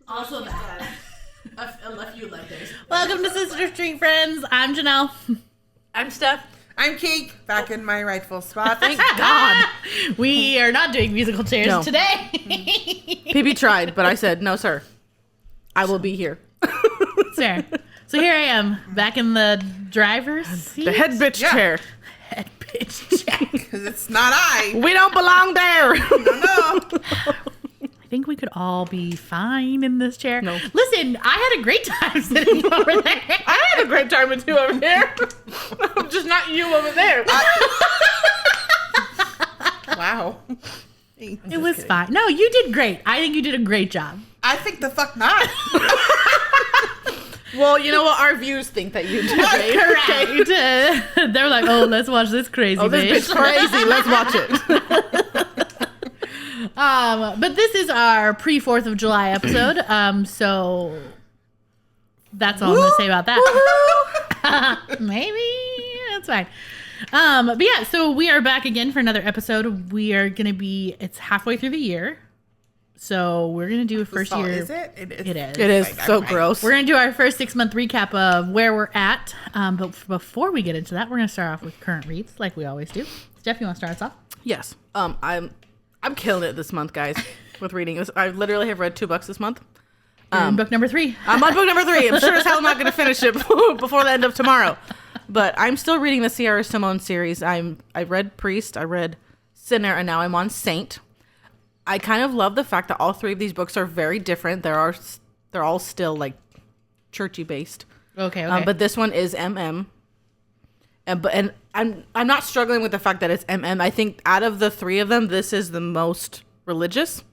Also that. A few like this. Welcome to Sister Street Friends. I'm Janelle. I'm Steph. I'm Keke, back in my rightful spot. Thank God. We are not doing musical chairs today. PB tried, but I said, no, sir. I will be here. Fair. So here I am, back in the driver's seat. The head bitch chair. Head bitch chair. Because it's not I. We don't belong there. No. I think we could all be fine in this chair. No. Listen, I had a great time sitting over there. I had a great time with you over here. I'm just not you over there. Wow. It was fine. No, you did great. I think you did a great job. I think the fuck not. Well, you know what? Our views think that you did great. Correct. They're like, oh, let's watch this crazy This bitch crazy. Let's watch it. But this is our pre-4th of July episode. So that's all I'm going to say about that. Maybe that's fine. But yeah, so we are back again for another episode. We are going to be, it's halfway through the year. So we're going to do a first year. Is it? It is. It is so gross. We're going to do our first 6-month recap of where we're at. But before we get into that, we're going to start off with current reads like we always do. Steph, you want to start us off? Yes. I'm killing it this month, guys, with reading. I literally have read 2 books this month. You're in book number 3. I'm on book number 3. I'm sure as hell not going to finish it before the end of tomorrow. But I'm still reading the Sara Simone series. I read Priest, I read Sinner, and now I'm on Saint. I kind of love the fact that all 3 of these books are very different. They're all still like churchy based. Okay. But this one is MM. And I'm not struggling with the fact that it's MM. I think out of the 3 of them, this is the most religious.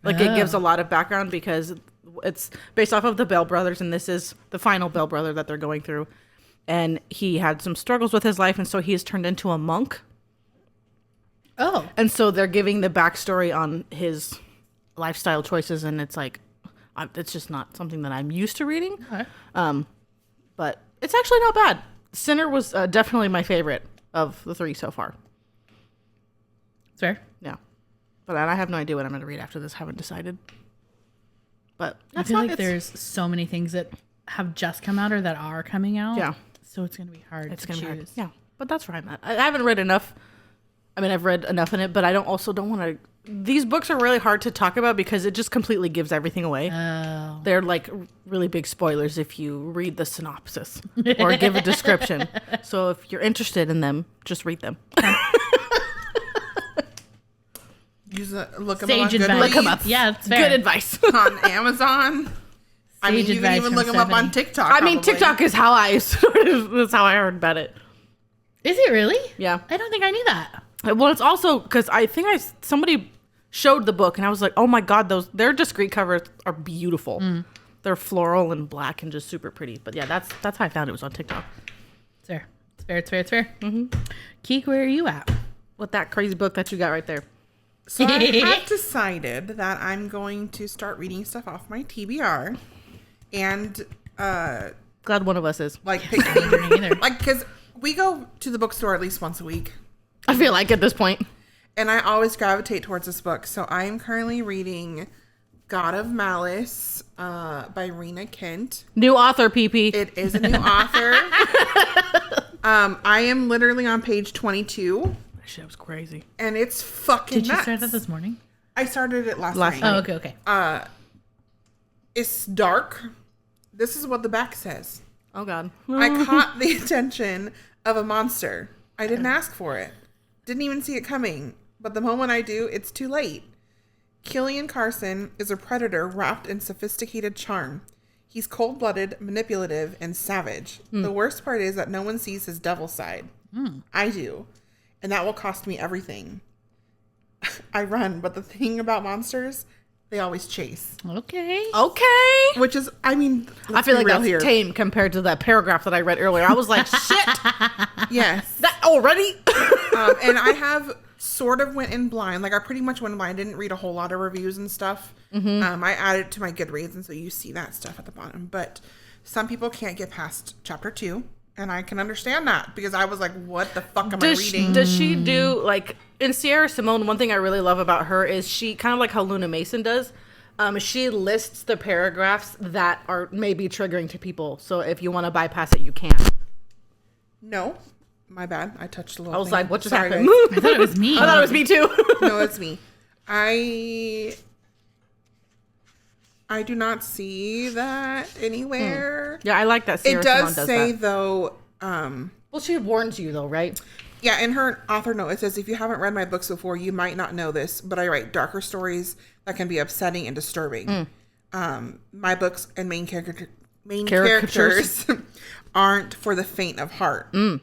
Like it gives a lot of background because it's based off of the Bell brothers, and this is the final Bell brother that they're going through. And he had some struggles with his life, and so he has turned into a monk. Oh. And so they're giving the backstory on his lifestyle choices, and it's like, it's just not something that I'm used to reading. Okay. But it's actually not bad. Sinner was definitely my favorite of the 3 so far. Fair. Yeah. But I have no idea what I'm going to read after this. Haven't decided. But I feel like there's so many things that have just come out or that are coming out. Yeah. So it's going to be hard to choose. Yeah. But that's fine. I haven't read enough. I mean, I've read enough in it, but I don't want to. These books are really hard to talk about because it just completely gives everything away. Oh. They're like really big spoilers if you read the synopsis or give a description. So if you're interested in them, just read them. Look them Sage up on advice. Goodreads. Look them up. Yeah, it's fair. Good advice. On Amazon. I mean, you can even look them up on TikTok. I mean, probably. TikTok is how I that's how I heard about it. Is it really? Yeah. I don't think I knew that. Well, it's also because I think somebody showed the book and I was like, oh my God, their discreet covers are beautiful. They're floral and black and just super pretty. But yeah, that's how I found it was on TikTok. It's fair. It's fair. Mm-hmm. Keke, where are you at? With that crazy book that you got right there. So I have decided that I'm going to start reading stuff off my TBR. And Glad one of us is. like because we go to the bookstore at least once a week. I feel like at this point. And I always gravitate towards this book. So I am currently reading God of Malice by Rina Kent. New author, PP. It is a new author. I am literally on page 22. That shit was crazy. And it's fucking Did you nuts. start that this morning? I started it last night. Oh, okay. It's dark. This is what the back says. Oh, God. I caught the attention of a monster. I didn't ask for it. Didn't even see it coming. But the moment I do, it's too late. Killian Carson is a predator wrapped in sophisticated charm. He's cold-blooded, manipulative, and savage. The worst part is that no one sees his devil side. I do. And that will cost me everything. I run, but the thing about monsters, they always chase. Okay. Which is, I mean, I feel like that's tame compared to that paragraph that I read earlier. I was like, shit. Yes. That already? And I have sort of went in blind. Like I pretty much went blind. I didn't read a whole lot of reviews and stuff. I added it to my Goodreads, and so you see that stuff at the bottom. But some people can't get past chapter 2. And I can understand that because I was like, what the fuck am I reading? Does she do, like, in Sara Simone, one thing I really love about her is she, kind of like how Luna Mason does, She lists the paragraphs that are maybe triggering to people. So if you want to bypass it, you can. No, my bad. I touched a little. I was thing. like, what just Sorry, happened? guys. I thought it was me. I thought it was me too. No, it's me. I do not see that anywhere. Yeah, I like that. Sara It does Simone does say that. though. Well, she warns you though, right? Yeah, in her author note, it says, if you haven't read my books before, you might not know this, but I write darker stories that can be upsetting and disturbing. My books and main characters aren't for the faint of heart. And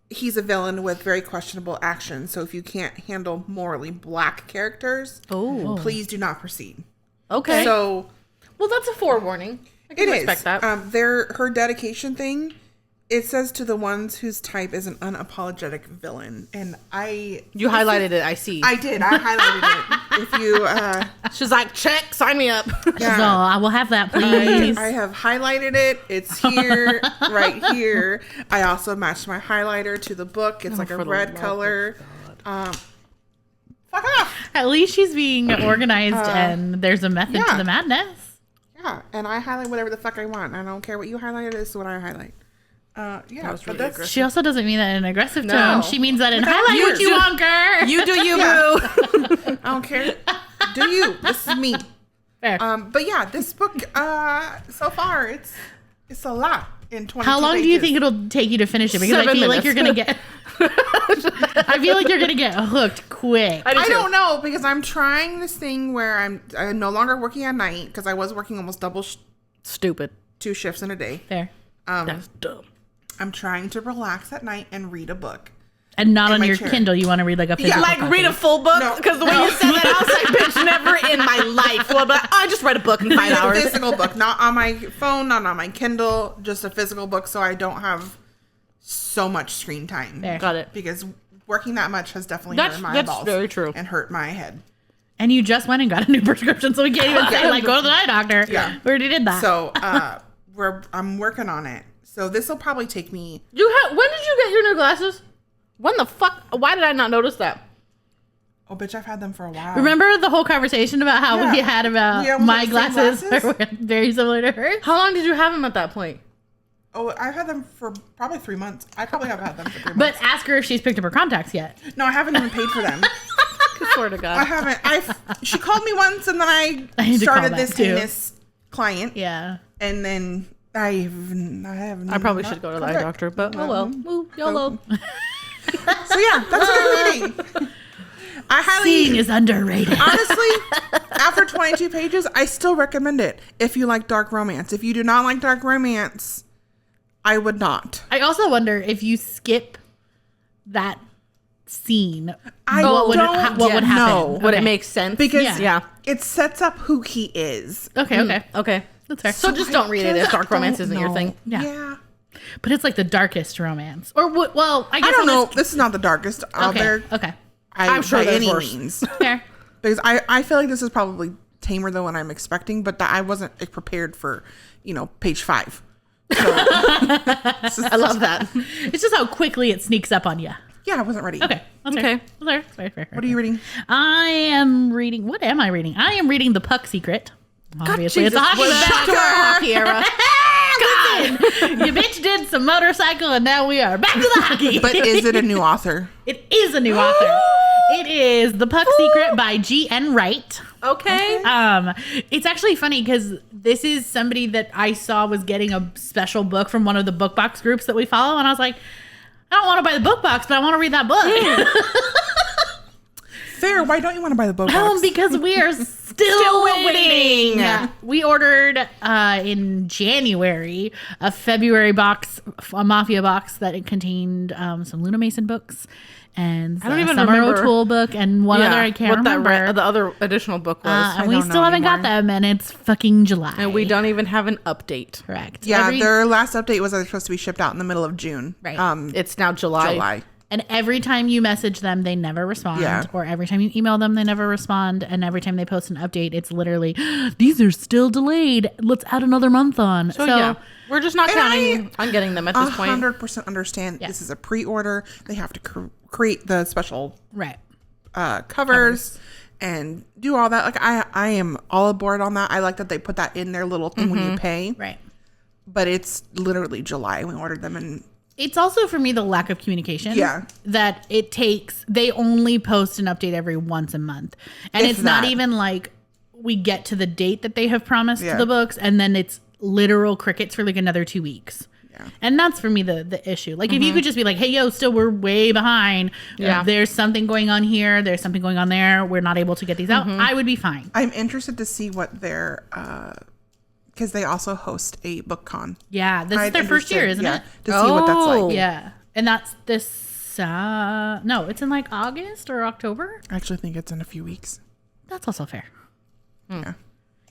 he's a villain with very questionable actions. So if you can't handle morally black characters, please do not proceed. Okay. So Well, that's a forewarning. I can respect that. Her dedication thing, it says to the ones whose type is an unapologetic villain. And You highlighted it. I see. I did. I highlighted it. If you, She's like, check, sign me up. yeah. So I will have that, please. I have highlighted it. It's here, right here. I also matched my highlighter to the book. It's like a for the red love color. Fuck off. At least she's being organized and there's a method to yeah. the madness. Yeah, and I highlight whatever the fuck I want. I don't care what you highlighted. This is what I highlight. Yeah, was but really that's She also doesn't mean that in an aggressive No. tone. She means that in highlight you what you do- want, girl. You do you, Yeah. boo. I don't care. Do you? This is me. Fair. But yeah, this book so far it's a lot in 22 How long do you think it'll take you to finish it? Because I 7 feel like you're gonna minutes. get. I feel like you're gonna get hooked quick. I don't know because I'm trying this thing where I'm no longer working at night because I was working almost double Stupid. 2 shifts in a day. Fair. That's dumb. I'm trying to relax at night and read a book. And not in on my your chair. Kindle. You want to read like a physical Like copy. read a full book No. because the way you said that, I was like, bitch, never in my life. Well, but I just read a book in 5 Read a hours. physical book, not on my phone, not on my Kindle, just a physical book so I don't have so much screen time. Fair. Got it. Because working that much has definitely That's- hurt my that's eyeballs. very true. And hurt my head. And you just went and got a new prescription, so we can't even say like go to the eye doctor. Yeah. We already did that. So I'm working on it. So this will probably take me. When did you get your new glasses? When the fuck? Why did I not notice that? Oh, bitch! I've had them for a while. Remember the whole conversation about how we had We about almost my had the same glasses glasses? are very similar to hers? How long did you have them at that point? Oh, I've had them for probably 3 months. I probably have had them for 3 But months. ask her if she's picked up her contacts yet. No, I haven't even paid for them. I swear to I God. haven't. She called me once, and then I I need to call started that this too. heinous client, Yeah. and then I have. I probably should go to the eye doctor, but oh well. Ooh, YOLO. So yeah, that's what I'm reading. I highly. Seeing is underrated. Honestly, after 22 pages, I still recommend it if you like dark romance. If you do not like dark romance, I would not. I also wonder if you skip that scene, I what would don't what would happen? know. Would Okay. it make sense? Because yeah. it sets up who he is. Okay, okay. Okay. That's fair. So just don't read it if dark romance isn't your thing. Yeah. But it's like the darkest romance. Or what? Well, I guess I don't on know. this- This is not the darkest out Okay. there. Okay. I'm sure by there's any worse. means. Fair. Because I feel like this is probably tamer than what I'm expecting, but I wasn't prepared for, page 5. So, I love that. It's just how quickly it sneaks up on you. yeah, I wasn't ready. Okay. That's Okay. Fair. Fair. What are you reading? I am reading. What am I reading? I am reading The Puck Secret. Obviously, it's a hockey Back to book. our hockey era. God, you bitch did some motorcycle, and now we are back to the hockey. But is it a new author? It is a new author. It is The Puck Secret by G.N. Wright. Okay. It's actually funny because this is somebody that I saw was getting a special book from one of the book box groups that we follow, and I was like, I don't want to buy the book box, but I want to read that book. Fair. Why don't you want to buy the book box? Because we are still waiting. waiting. We ordered in January a February box, a Mafia box that it contained some Luna Mason books and I don't even Summer remember. O'Toole book and one other I can't remember. the other additional book was. And we don't still know haven't got anymore. them, and it's fucking July. And we don't even have an update. Correct. Yeah, Every- their last update was they're supposed to be shipped out in the middle of June. Right. It's now July. July. And every time you message them, they never respond. Yeah. Or every time you email them, they never respond. And every time they post an update, it's literally, these are still delayed. Let's add another month on. So yeah, we're just not And counting on getting them at this point. 100% understand Yeah. this is a pre-order. They have to create the special Right. covers and do all that. Like I am all aboard on that. I like that they put that in their little thing when you pay. Right. But it's literally July. We ordered them and It's also for me the lack of communication. Yeah. That it takes. They only post an update every once a month, and If it's not that. even like we get to the date that they have promised Yeah. the books, and then it's literal crickets for like another 2 weeks. Yeah. And that's for me the issue. Like if you could just be like, hey, yo, still we're way behind. Yeah. There's something going on here. There's something going on there. We're not able to get these out. I would be fine. I'm interested to see what their because they also host a book con. Yeah. This is their first year, isn't it? To see what that's Oh. like. Yeah. And that's this, no, it's in like August or October. I actually think it's in a few weeks. That's also fair. Yeah.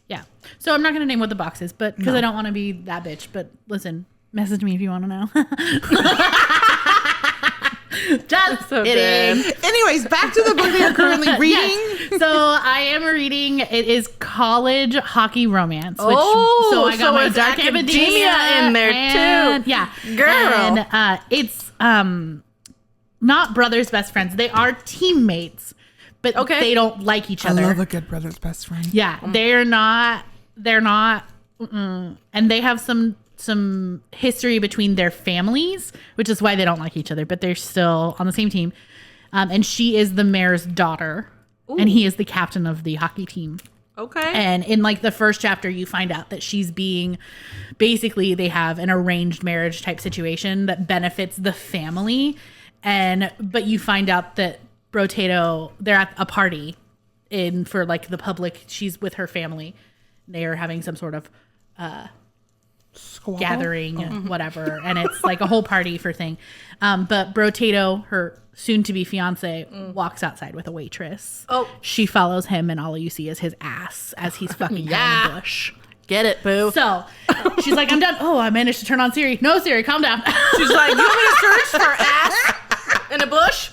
Yeah. So I'm not going to name what the box is, but because I don't want to be that bitch. But listen, message me if you want to know. Just So kidding. good. Anyways, back to the book they are currently reading. Yes. So I am reading. It is college hocky romance. Which, Oh, so I got so my it's Dark academia Academia in there, and- too. Yeah, Girl. And it's not brothers best friends. They are teammates, but Okay. they don't like each other. I love a good brother's best friend. Yeah, they're not. And they have some history between their families, which is why they don't like each other. But they're still on the same team. And she is the mayor's daughter, and he is the captain of the hockey team. Okay. And in like the first chapter, you find out that she's being basically they have an arranged marriage type situation that benefits the family, but you find out that Brotato, they're at a party for like the public. She's with her family. They are having some sort of Squabble? gathering, whatever, and it's like a whole party for thing. But Brotato, her soon-to-be fiance, walks outside with a waitress. Oh. She follows him, and all you see is his ass as he's fucking down the bush. Get it, boo. So she's like, I'm done. Oh, I managed to turn on Siri. No, Siri, calm down. She's like, you want me to search for ass in a bush?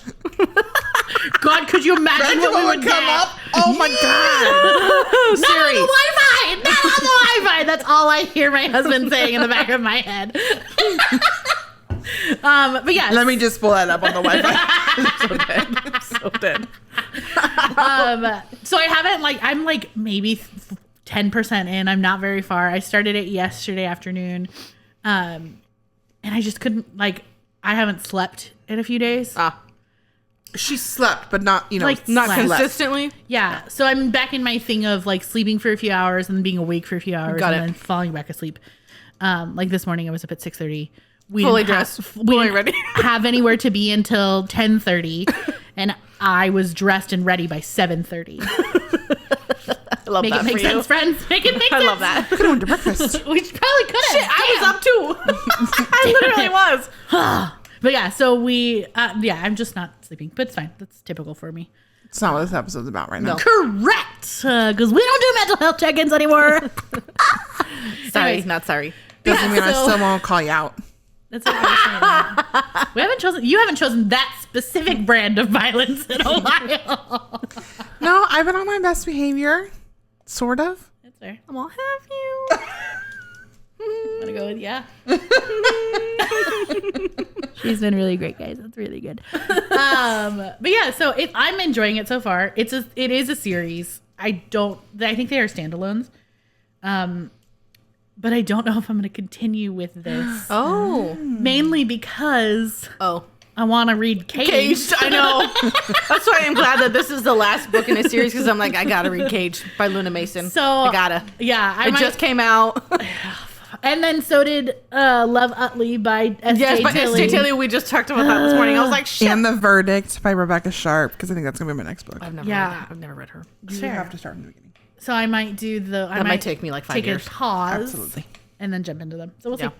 God, could you imagine what we would come get? up? Oh my god. Not on the Wi-Fi! Not on the Wi-Fi! That's all I hear my husband saying in the back of my head. But yeah. Let me just pull that up on the Wi-Fi. So dead. So I haven't I'm like maybe 10% in. I'm not very far. I started it yesterday afternoon. And I just couldn't I haven't slept in a few days. She slept, but not, Like, Not Slept. consistently. Yeah. So I'm back in my thing of sleeping for a few hours and then being awake for a few hours Got and it. then falling back asleep. Like this morning I was up at 6:30. We Fully didn't dressed, we fully didn't ready. have anywhere to be until 10:30 and I was dressed and ready by 7:30. I love Make that it make for sense, you. friends. Make it make I sense. love that. could have went to breakfast. We probably could have. Shit, I was up too. I literally was. But yeah, so I'm just not sleeping, but it's fine. That's typical for me. It's not what this episode's about right now. Correct, because we don't do mental health check-ins anymore. Sorry, Anyways. not sorry. Doesn't mean I so- still won't call you out. That's what I was saying. You haven't chosen that specific brand of violence in a while. No, I've been on my best behavior. Sort of. That's fair. I'm all have you. I'm gonna go with yeah. She's been really great, guys. That's really good. But yeah, so I'm enjoying it so far. It is a series. I think they are standalones. But I don't know if I'm going to continue with this. Oh. Mainly because Oh. I want to read Cate. Caged. I know. That's why I'm glad that this is the last book in a series because I'm like, I gotta read Caged by Luna Mason. So I gotta. Yeah, It just came out. and then so did Love Utley by S.J. Yes, but Tilly. S.J. Tilly, we just talked about that this morning. I was like, shit. And The Verdict by Rebecca Sharp, because I think that's going to be my next book. I've never Yeah. read that. I've never read her. You Fair. have to start from the beginning. So I might do That might take me like 5 take years. a pause, Absolutely. and then jump into them. So we'll Yeah. see.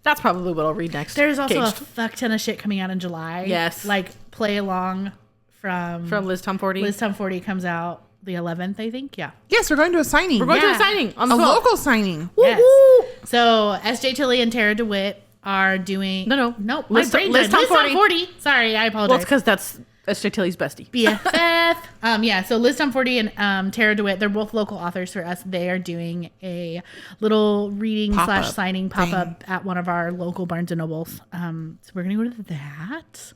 That's probably what I'll read next. There's also Caged. a fuck ton of shit coming out in July. Yes. Like Play Along from Liz Tomforde. Liz Tomforde comes out the 11th, I think. Yeah. Yes, we're going to a signing. We're going to Yeah. a signing on the a 12th. local signing. Yes. Woo-hoo. So S.J. Tilly and Tara DeWitt are doing. No. My Liz brain died. Liz Tomforde. Tomforde. Sorry, I Well, apologize. it's because that's S.J. Tilly's bestie. BFF. Yeah, so Liz Tomforde and Tara DeWitt, they're both local authors for us. They are doing a little reading Pop-up / signing pop-up at one of our local Barnes & Nobles. So we're going to go to that,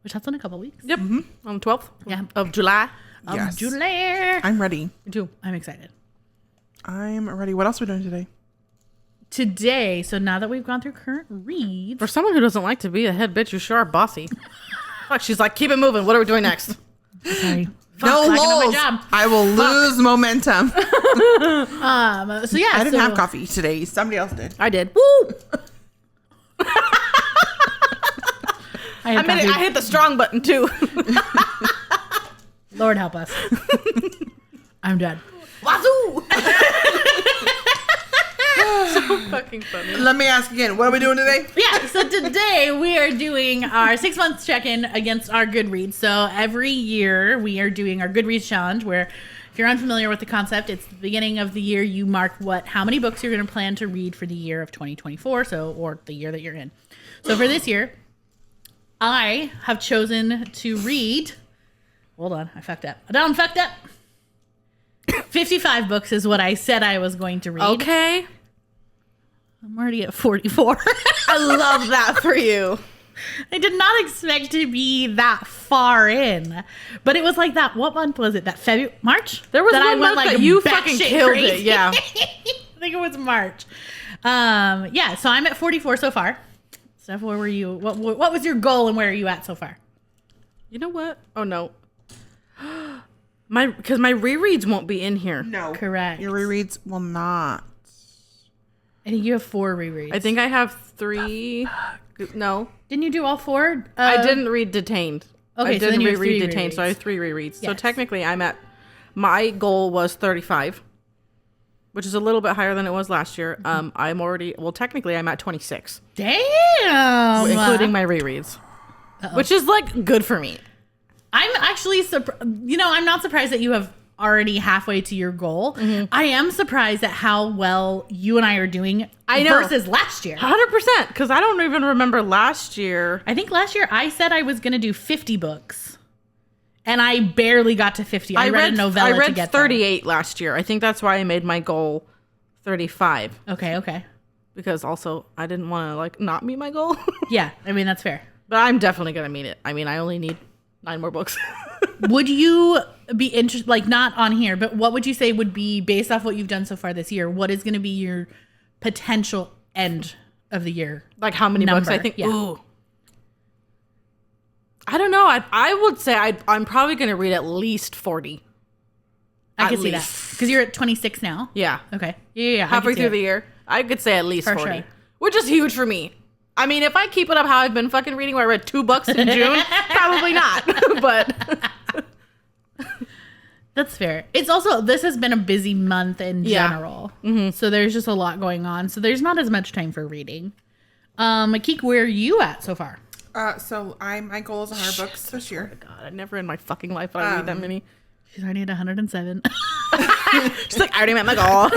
which that's in a couple weeks. Yep. On the 12th Yeah. of July. Yes. July. I'm ready. Me too. I'm excited. I'm ready. What else are we doing today? Today, so now that we've gone through current reads. For someone who doesn't like to be a head bitch, you sure are bossy. Fuck, she's like, keep it moving. What are we doing next? Sorry. No not gonna do my lulls. job. I will lose momentum. So yeah. I didn't have coffee today. Somebody else did. I did. Woo! I hit the strong button too. Lord help us. I'm dead. Wazoo! So fucking funny. Let me ask again. What are we doing today? Yeah, so today we are doing our 6 months check-in against our Goodreads. So every year we are doing our Goodreads challenge where if you're unfamiliar with the concept, it's the beginning of the year. You mark how many books you're going to plan to read for the year of 2024, or the year that you're in. So for this year, I have chosen to read, hold on, I fucked up. 55 books is what I said I was going to read. Okay. I'm already at 44. I love that for you. I did not expect to be that far in, but it was like that. What month was it? That March? There was that one month that you fucking killed it. Yeah. I think it was March. Yeah. So I'm at 44 so far. Steph, where were you? What was your goal and where are you at so far? You know what? Oh no. Because my rereads won't be in here. No. Correct. Your rereads will not. I think you have 4 rereads. I think I have 3. No. Didn't you do all 4? I didn't read Detained. Okay, I so then didn't you have reread 3 Detained, so I rereads. have 3 rereads. So Yes. technically my goal was 35, which is a little bit higher than it was last year. Technically I'm at 26. Damn. Including my rereads. Which is like good for me. I'm actually I'm not surprised that you have already halfway to your goal. Mm-hmm. I am surprised at how well you and I are doing versus last year. 100%, because I don't even remember last year. I think last year I said I was going to do 50 books. And I barely got to 50. I read a novella I read to get 38 last year. I think that's why I made my goal 35. there. Okay. Because also I didn't want to not meet my goal. Yeah, I mean, that's fair. But I'm definitely going to meet it. I mean, I only need 9 more books. Would you be interested, not on here, but what would you say would be, based off what you've done so far this year, what is going to be your potential end of the year? Like how many books? I think, yeah. Ooh. I don't know. I would say I'm probably going to read at least 40. I could see that. Because you're at 26 now. Yeah. Okay. Yeah. Halfway through the year. I could say at least 40. Sure. Which is huge for me. I mean, if I keep it up how I've been fucking reading, where I read 2 books in June, probably not. But that's fair. It's also, this has been a busy month in general. Mm-hmm. So there's just a lot going on. So there's not as much time for reading. Keke, where are you at so far? So my goal is 100 books this year. God, I never in my fucking life would I read that many. She's already at 107. She's like, I already met my goal.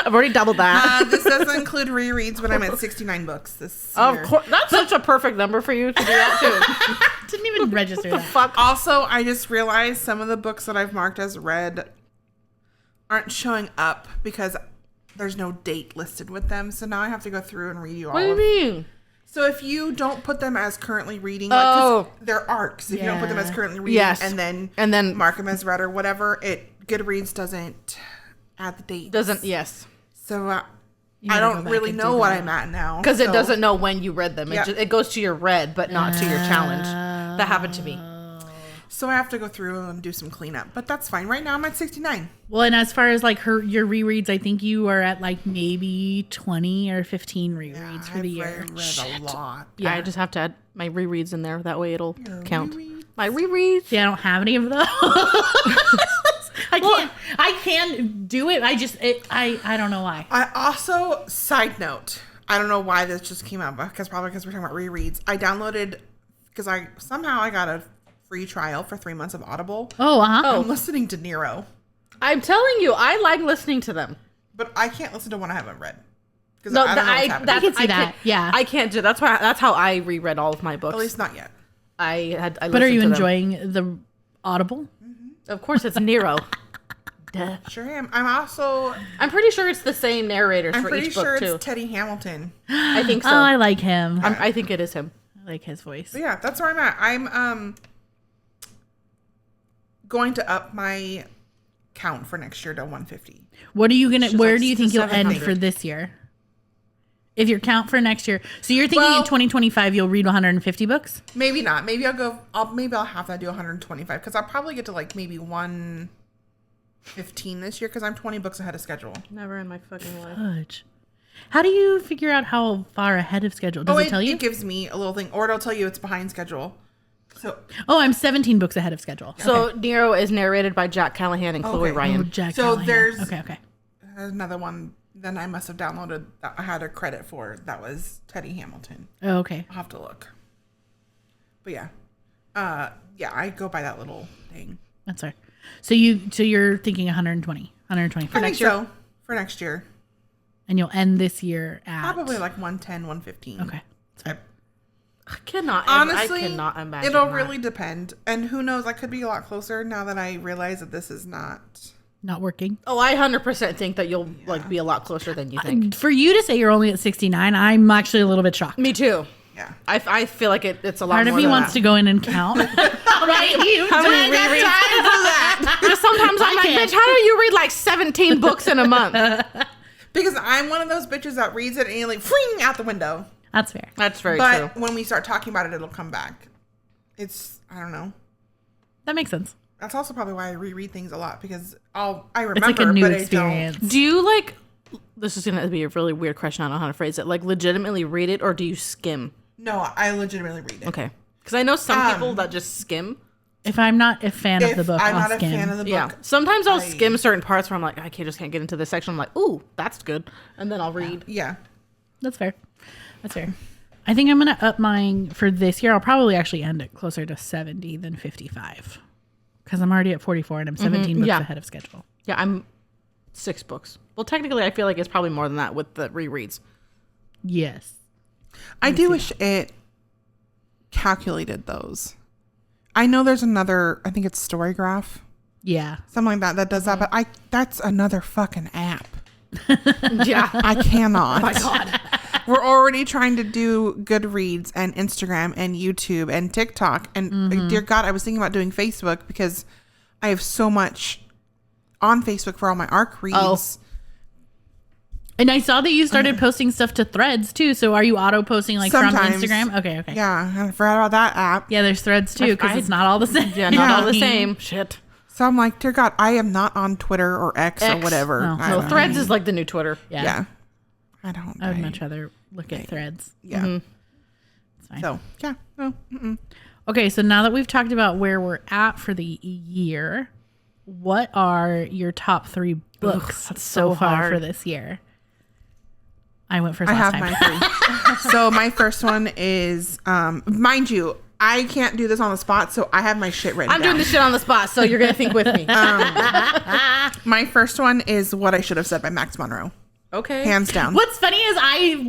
I've already doubled that. This doesn't include rereads, but I'm at 69 books this Of year. course, that's such a perfect number for you to do that too. Didn't even register that. Fuck. Also, I just realized some of the books that I've marked as read aren't showing up because there's no date listed with them. So now I have to go through and read you all. What do you mean? So if you don't put them as currently reading, they're arcs. If you don't put them as currently reading, and then mark them as read or whatever, Goodreads doesn't add the date. Yes. So I don't really know what I'm at now. Because it doesn't know when you read them. It goes to your read, but not to your challenge. That happened to me. So I have to go through and do some cleanup. But that's fine. Right now I'm at 69. Well, and as far as your rereads, I think you are at maybe 20 or 15 rereads for the year. I've read a lot. Yeah, I just have to add my rereads in there. That way it'll count. My rereads. See, I don't have any of those. I can't do it. I don't know why. I also, side note, I don't know why this just came out, because we're talking about rereads. I downloaded, because I got a free trial for 3 months of Audible. I'm listening to Nero. I'm telling you, I like listening to them. But I can't listen to one I haven't read. Because No, I don't know what's happening. I can see that. Yeah. I can't do. That's how I reread all of my books. At least not yet. But are you enjoying the Audible? Mm-hmm. Of course, it's Nero. Duh. Sure am. I'm pretty sure it's the same narrators for pretty each book sure too. it's Teddy Hamilton. I think so. Oh, I like him. I think it is him. I like his voice. But yeah, that's where I'm at. I'm going to up my count for next year to 150. What are you gonna? She's Where like do you think you'll end 700. for this year? If your count for next year, so you're thinking in Well- 2025 you'll read 150 books? Maybe not. Maybe I'll have to do 125 because I'll probably get to like maybe 115 this year because I'm 20 books ahead of schedule. Never in my fucking life. Fudge. How do you figure out how far ahead of schedule? Does it tell you? It gives me a little thing, or it'll tell you it's behind schedule. So Oh, I'm 17 books ahead of schedule. So Nero is narrated by Jack Callahan and Chloe Okay. Ryan. Oh, Jack So Callahan. there's- okay. there's another one. Then I must have downloaded that I had a credit for. That was Teddy Hamilton. Oh, okay. I'll have to look. But yeah, I go by that little thing. That's fair. So you're thinking 120, 125, I think so for next year. and you'll end this year at Probably like 110, 115. Okay. I cannot. Honestly, I cannot imagine. it'll that. really depend. And who knows, I could be a lot closer now that I realize that this is not. Not working. Oh, I 100% think that you'll like be a lot closer than you think. For you to say you're only at 69, I'm actually a little bit shocked. Me too. Yeah. I feel like it's a lot Part of more me than wants that. to go in and count. Right? You How many do it. rereads? Because sometimes I'm like, can't. bitch, how do you read like 17 books in a month? Because I'm one of those bitches that reads it and you like fling out the window. That's fair. That's very But true. when we start talking about it, it'll come back. I don't know. That makes sense. That's also probably why I reread things a lot because I remember, It's like a new but experience. Do you like? This is gonna be a really weird question. I don't know how to phrase it. Like, legitimately read it, or do you skim? No, I legitimately read it. Okay, because I know some people that just skim. If I'm not a fan of If the book, I'm I'll not skim. a fan of the book, Yeah, sometimes I'll skim certain parts where I'm like, I just can't get into this section. I'm like, ooh, that's good, and then I'll read. yeah. That's fair. That's fair. I think I'm going to up mine for this year. I'll probably actually end it closer to 70 than 55 because I'm already at 44 and I'm 17 books yeah. ahead of schedule. Yeah, I'm 6 books. Well, technically, I feel like it's probably more than that with the rereads. Yes. I do wish it calculated those. I know there's another, I think it's Storygraph, Yeah. something like that does that, but that's another fucking app. Yeah. I cannot. Oh my God. We're already trying to do Goodreads and Instagram and YouTube and TikTok. And like, dear God, I was thinking about doing Facebook because I have so much on Facebook for all my ARC reads. Oh. And I saw that you started posting stuff to Threads too. So are you auto posting like Sometimes. from Instagram? Okay. Yeah, I forgot about that app. Yeah, there's Threads too because it's not all the same. Yeah, not all the same. Shit. So I'm like, dear God, I am not on Twitter or X. Or whatever. No. I No, don't- Threads is like the new Twitter. Yeah. Yeah. I don't. I would much rather look at Threads. Yeah. It's fine. So yeah. No. Okay, so now that we've talked about where we're at for the year, what are your top 3 books that's so so far hard. for this year? I went first I last have time. my 3. So my first one is, mind you, I can't do this on the spot, so I have my shit written I'm down. doing this shit on the spot, so you're gonna think with me. My first one is What I Should Have Said by Max Monroe. Okay. Hands down. What's funny is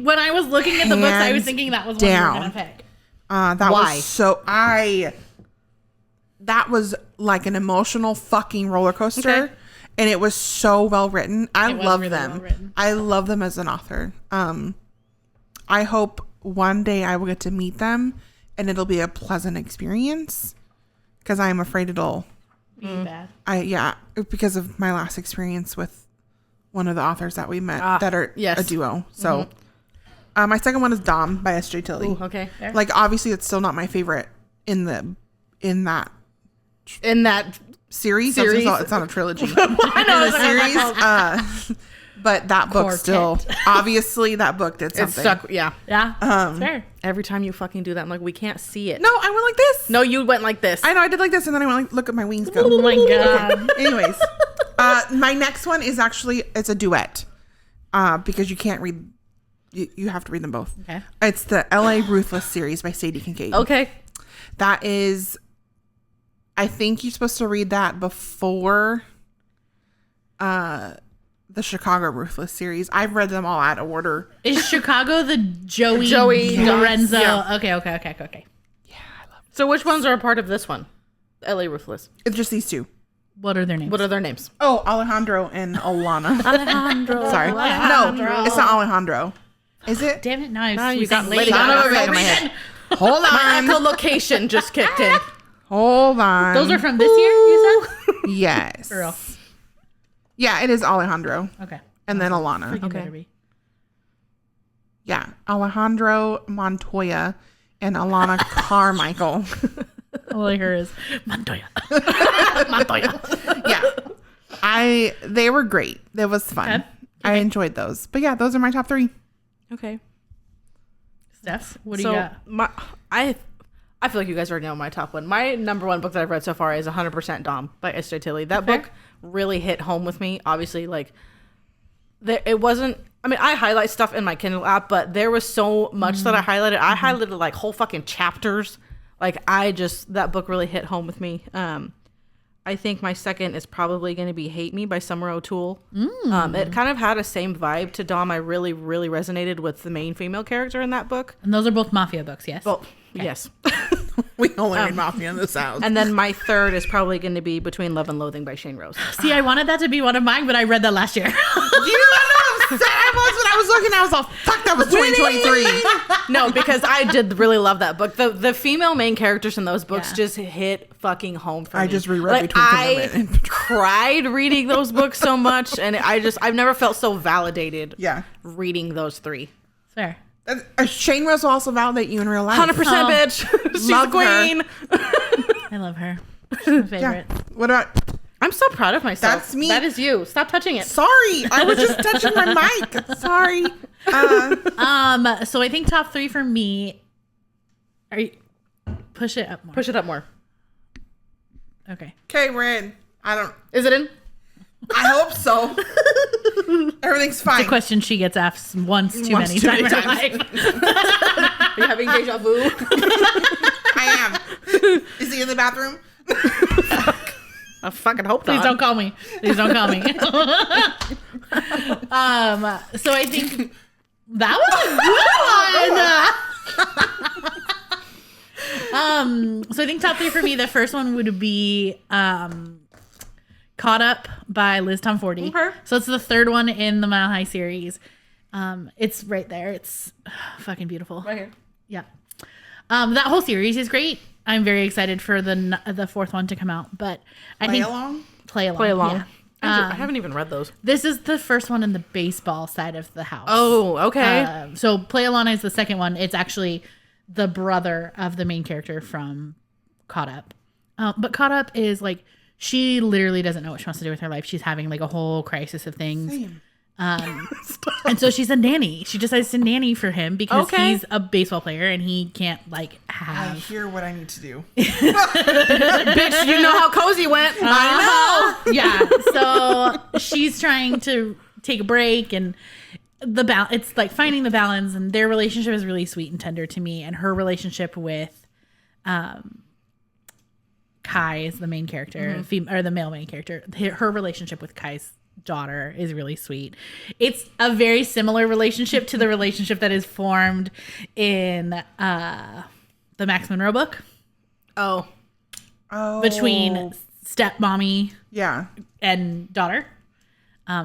when I was looking at the books, I was Hands thinking that was one you were down. going to pick. That Why? was that was like an emotional fucking roller coaster. Okay. And it was so well written. I It was love really them. well written. I love them as an author. I hope one day I will get to meet them and it'll be a pleasant experience because I am afraid it'll Bad. because of my last experience with one of the authors that we met that are yes. a duo. So my second one is Dom by S.J. Tilley. Ooh, okay. Like obviously it's still not my favorite in that In that series. Series. It's not a trilogy. I know The series. But that book Quartet. still obviously that book did something. it's stuck. Yeah. Yeah, that's fair. Every time you fucking do that, I'm like, we can't see it. No, I went like this. No, you went like this. I know I did like this and then I went like look at my wings go. Oh my God. Anyways, my next one is actually it's a duet. Because you can't read you have to read them both. Okay. It's the LA Ruthless series by Sadie Kincaid. Okay. That is I think you're supposed to read that before the Chicago Ruthless series. I've read them all out of order. Is Chicago the Joey Lorenzo? Lorenzo? Yeah. Okay. So which ones are a part of this one? LA Ruthless. It's just these two. What are their names? What are their names? Oh, Alejandro and Alana. Alejandro. Sorry. Alejandro. No, it's not Alejandro. Is it? Damn it! Now Now you got lady Lady Gaga in my head. Hold My on. echolocation just kicked in. Hold on. Those are from this year, you said? Yes. For real. Yeah, it is Alejandro. Okay. And then Alana. Freaking better be. Yeah. Alejandro Montoya and Alana Carmichael. All I hear is Montoya. Montoya. Yeah. They were great. It was fun. Okay. I enjoyed those. But yeah, those are my top 3. Okay. Steph, what do you got? I feel like you guys already know my top one. My number one book that I've read so far is 100% Dom by S.J. Tilly. That book really hit home with me. Obviously, like, it wasn't... I mean, I highlight stuff in my Kindle app, but there was so much that I highlighted. I highlighted, like, whole fucking chapters. Like, that book really hit home with me. I think my second is probably going to be Hate Me by Summer O'Toole. It kind of had a same vibe to Dom. I really, really resonated with the main female character in that book. And those are both mafia books, yes? Well, yes. We only read Mafia in this house. And then my third is probably going to be Between Love and Loathing by Shain Rose. See, I wanted that to be one of mine, but I read that last year. You know how upset I was when I was looking? I was all, fuck, that was 2023. No, because I did really love that book. The female main characters in those books just hit fucking home for me. I just reread Between Commitment and Betrayal. Cried reading those books so much, and I've never felt so validated reading those 3. Fair. Shain Rose will also validate you in real life. 100% bitch. She's Love the queen. I love her. She's my favorite. Yeah. What about... I'm so proud of myself. That's me. That is you. Stop touching it. Sorry. I was just touching my mic. Sorry. So I think top 3 for me... Are you... Push it up more. Push it up more. Okay. Okay, we're in. Is it in? I hope so. Everything's fine. It's a question she gets asked once too many times in her life. Are you having deja vu? I am. Is he in the bathroom? I fucking hope not. Please don't call me. Please don't call me. So I think that was a good one. So I think top 3 for me, the first one would be Caught Up by Liz Tomforde. Okay. So it's the third one in the Mile High series. It's right there. It's fucking beautiful. Right here. Yeah. That whole series is great. I'm very excited for the fourth one to come out. But I think play along. Yeah. I haven't even read those. This is the first one in the baseball side of the house. Oh, okay. So Play Along is the second one. It's actually the brother of the main character from Caught Up. But Caught Up is like, she literally doesn't know what she wants to do with her life. She's having like a whole crisis of things. Same. And so she's a nanny. She decides to nanny for him because he's a baseball player and he can't like have. I hear what I need to do. Bitch, you know how Cozy went. I know. Yeah. So she's trying to take a break and it's like finding the balance, and their relationship is really sweet and tender to me. And her relationship with Kai is the main character, or the male main character. Her relationship with Kai's daughter is really sweet. It's a very similar relationship to the relationship that is formed in the Max Monroe book. Oh. Between stepmommy and daughter.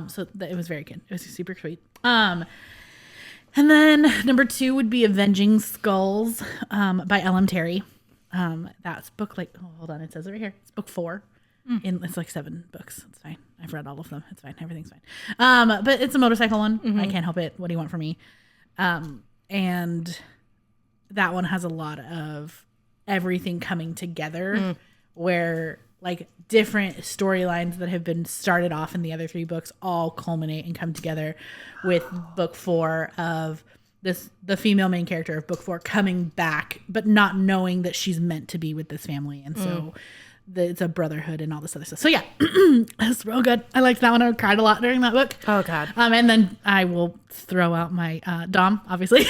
So it was very good. It was super sweet. And then number 2 would be Avenging Skulls by L.M. Terry. That's book hold on, it says it right here. It's book 4. It's like 7 books. It's fine. I've read all of them. It's fine. Everything's fine. But it's a motorcycle one. I can't help it. What do you want from me? And that one has a lot of everything coming together where like different storylines that have been started off in the other 3 books all culminate and come together with book 4 of the female main character of book 4 coming back, but not knowing that she's meant to be with this family. And so it's a brotherhood and all this other stuff. So yeah, it's real good. I liked that one. I cried a lot during that book. Oh God. And then I will throw out my Dom, obviously.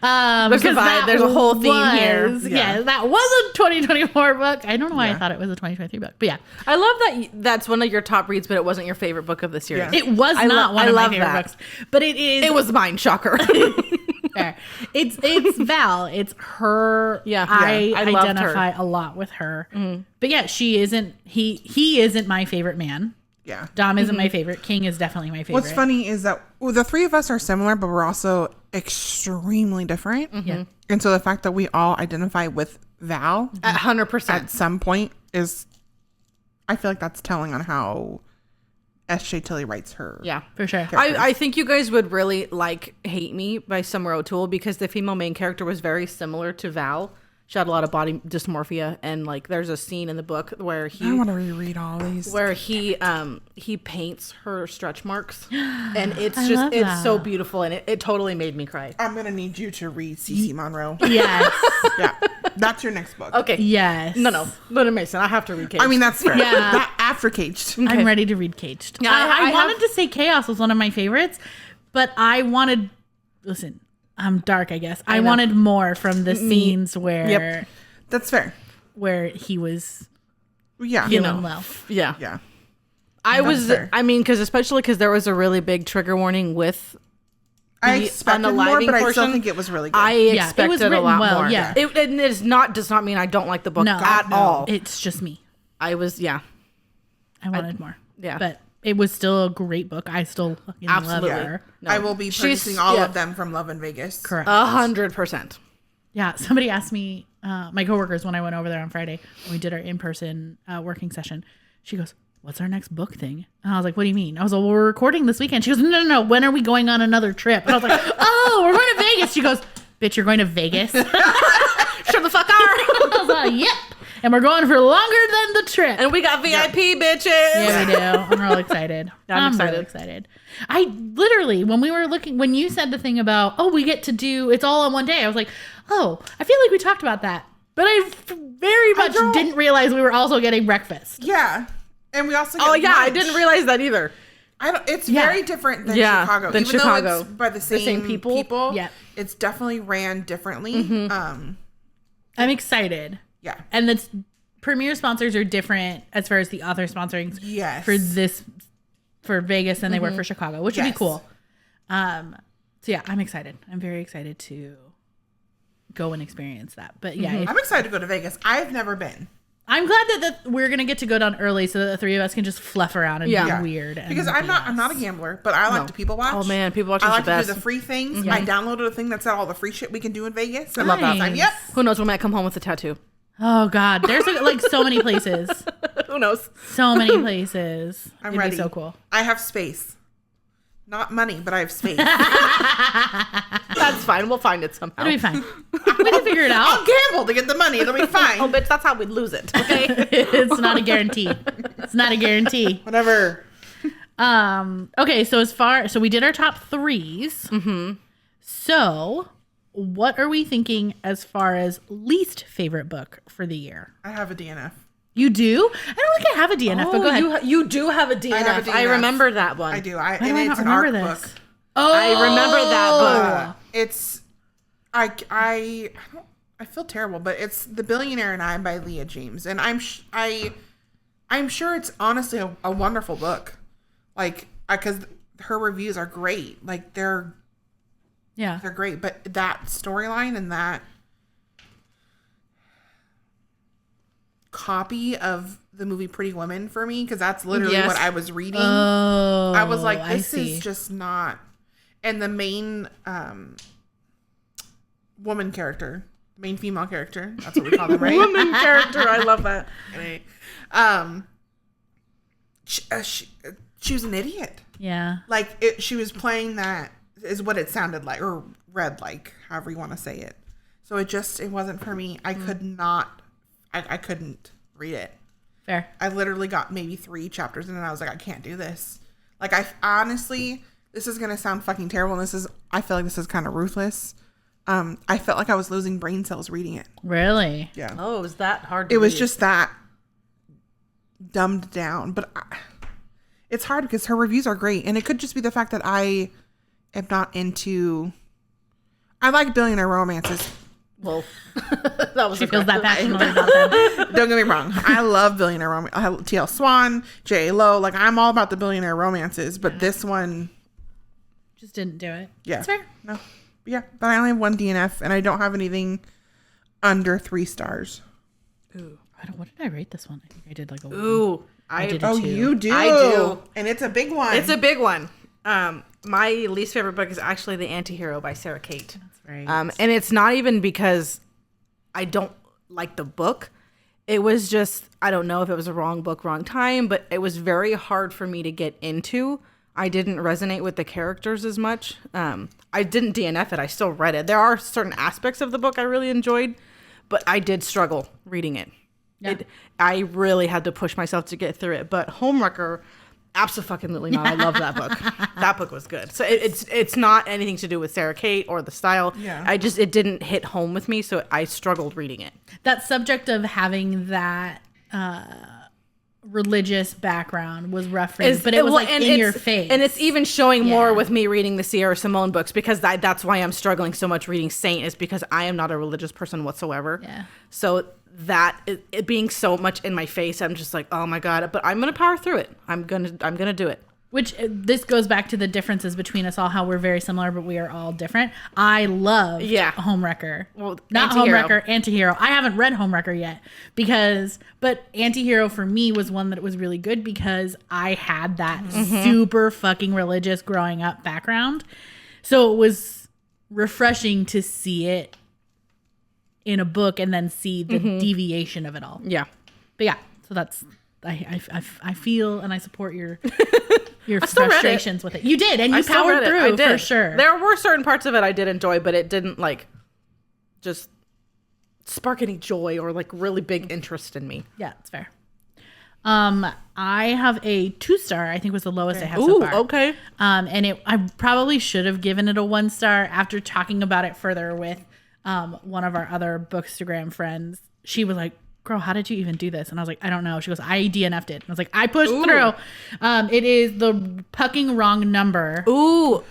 There's a vibe. There's a whole theme here. Yeah, that was a 2024 book. I don't know why I thought it was a 2023 book, but yeah. I love that that's one of your top reads, but it wasn't your favorite book of the series. It was not one of my favorite books, but it is. It was mine, shocker. Fair. It's Val. It's her. Yeah. I loved identify her a lot with her. But yeah, she isn't. He isn't my favorite man. Yeah. Dom isn't my favorite. King is definitely my favorite. What's funny is that the 3 of us are similar, but we're also extremely different. Yeah. And so the fact that we all identify with Val 100%. at some point is, I feel like that's telling on how S.J. Tilly writes her. Yeah, For sure. I think you guys would really like Hate Me by Summer O'Toole because the female main character was very similar to Val. She had a lot of body dysmorphia, and like there's a scene in the book where I want to reread all these. where he paints her stretch marks, and it's I just love it's that. so beautiful, and it totally made me cry. I'm going to need you to read C.C. Monroe. Yes. Yeah. That's your next book. Okay. Yes. No, Mason, I have to read Cage. I mean, that's fair. Yeah. That after Caged. I'm ready to read Caged. Yeah, I I wanted have- to say Chaos was one of my favorites, but I wanted, listen, I'm dark, I guess. I know. wanted more from the scenes where Yep. That's fair. where he was Yeah. feeling low. yeah. Yeah. I was. fair. I mean, especially because there was a really big trigger warning with. I The expected more, unaliving but I still portion, think it was really good. I it was expected a written lot well, more. yeah. It does not mean I don't like the book No. at No. all. It's just me. I was I wanted more. yeah. But it was still a great book. I still fucking Absolutely. love her. No. I will be She's- purchasing all yeah. of them from Love in Vegas. Correct. 100%. Yeah, somebody asked me, my coworkers, when I went over there on Friday, when we did our in-person working session, she goes, "What's our next book thing?" And I was like, "What do you mean?" I was like, "Well, we're recording this weekend." She goes, No. When are we going on another trip? And I was like, "Oh, we're going to Vegas." She goes, "Bitch, you're going to Vegas?" Sure the fuck are. I was like, "Yep." And we're going for longer than the trip. And we got VIP bitches. Yeah, we do. I'm real excited. Yeah, I'm really excited. I literally, when you said the thing about, oh, we get to do, it's all on one day, I was like, oh, I feel like we talked about that. But I very much didn't realize we were also getting breakfast. Yeah. And we also get Oh yeah, I lunch. didn't realize that either. It's Yeah. very different than Yeah, Chicago. than Even Chicago. though it's by the same people. Yeah. It's definitely ran differently. I'm excited. Yeah. And the premiere sponsors are different as far as the author sponsoring Yes. for Vegas than they were for Chicago, which would be Yes. cool. So yeah, I'm excited. I'm very excited to go and experience that. But yeah, I'm excited to go to Vegas. I've never been. I'm glad that we're gonna get to go down early so that the three of us can just fluff around and Yeah. be weird. And Because I'm not a gambler, but I like to people watch. Oh man, people watch I is like the to best. do the free things. Yeah. I downloaded a thing that said all the free shit we can do in Vegas. I love that. I was like, Nice. yep. Who knows? We might come home with a tattoo. Oh God, there's like so many places, Who knows? so many places. I'm It'd ready. be so cool. I have space. Not money, but I have space. That's fine. We'll find it somehow. It'll be fine. We can figure it I'll out. gamble to get the money. It'll be fine. Oh, bitch, that's how we lose it. Okay. It's not a guarantee. It's not a guarantee. Whatever. Okay, so we did our top threes. Mm-hmm. So what are we thinking as far as least favorite book for the year? I have a DNF. You do? I don't think I have a DNF, but go ahead. You do have a DNF. I, have a DNF. remember that one. I do. Why do I And not it's an remember art this? book. Oh, I remember that book. It's I feel terrible, but it's The Billionaire and I by Leah James, and I'm sure it's honestly a wonderful book, like because her reviews are great, like they're great, but that storyline and that copy of the movie Pretty Woman for me, because that's literally Yes. what I was reading. Oh, I was like, I this see. is just not. And the main woman character, main female character, that's what we call them, right? Woman character. I love that. Right. She was an idiot. Yeah. Like she was playing that is what it sounded like, or read like, however you want to say it. So it wasn't for me. I could not. I couldn't read it. Fair. I literally got maybe 3 chapters in and I was like, I can't do this. Like, I honestly, this is going to sound fucking terrible. And I feel like this is kind of ruthless. I felt like I was losing brain cells reading it. Really? Yeah. Oh, it was that hard to It was read. just that dumbed down. But it's hard because her reviews are great. And it could just be the fact that I am not into, I like billionaire romances. Well, that was She feels that passionately about them. Don't get me wrong. I love billionaire romance. T.L. Swan, J. Lo. Like, I'm all about the billionaire romances. But this one, Just didn't do it. yeah. That's fair. No. Yeah. But I only have 1 DNF and I don't have anything under 3 stars. Ooh. What did I rate this one? I think I did like a 1. Ooh. I did a Oh, 2. you do? I do. And it's a big one. It's a big one. my least favorite book is actually The Antihero by Sarah Cate. That's right. And it's not even because I don't like the book. It was just, I don't know if it was a wrong book, wrong time, but it was very hard for me to get into. I didn't resonate with the characters as much. I didn't DNF it. I still read it. There are certain aspects of the book I really enjoyed, but I did struggle reading it. Yeah. I really had to push myself to get through it. But Homewrecker, absolutely not. I love that book. That book was good. So it's not anything to do with Sarah Cate or the style. Yeah. It didn't hit home with me, so I struggled reading it. That subject of having that religious background was referenced, but it was like in your face. And it's even showing more with me reading the Sierra Simone books, because that's why I'm struggling so much reading Saint, is because I am not a religious person whatsoever. Yeah. So that it being so much in my face, I'm just like, oh my God, but I'm going to power through it. I'm going to do it. Which this goes back to the differences between us all, how we're very similar, but we are all different. I love Homewrecker. Well, not Homewrecker, Antihero. I haven't read Homewrecker yet but Antihero for me was one that was really good because I had that super fucking religious growing up background. So it was refreshing to see it in a book and then see the deviation of it all. Yeah. But yeah, so that's, I feel and I support your frustrations with it. You did, and you powered through for sure. There were certain parts of it I did enjoy, but it didn't like just spark any joy or like really big interest in me. Yeah, it's fair. I have a 2-star. I think was the lowest I have so far. Okay. And I probably should have given it a 1-star after talking about it further with one of our other Bookstagram friends. She was like, girl, how did you even do this? And I was like, I don't know. She goes, I DNF'd it. And I was like, I pushed through. It is The Pucking Wrong Number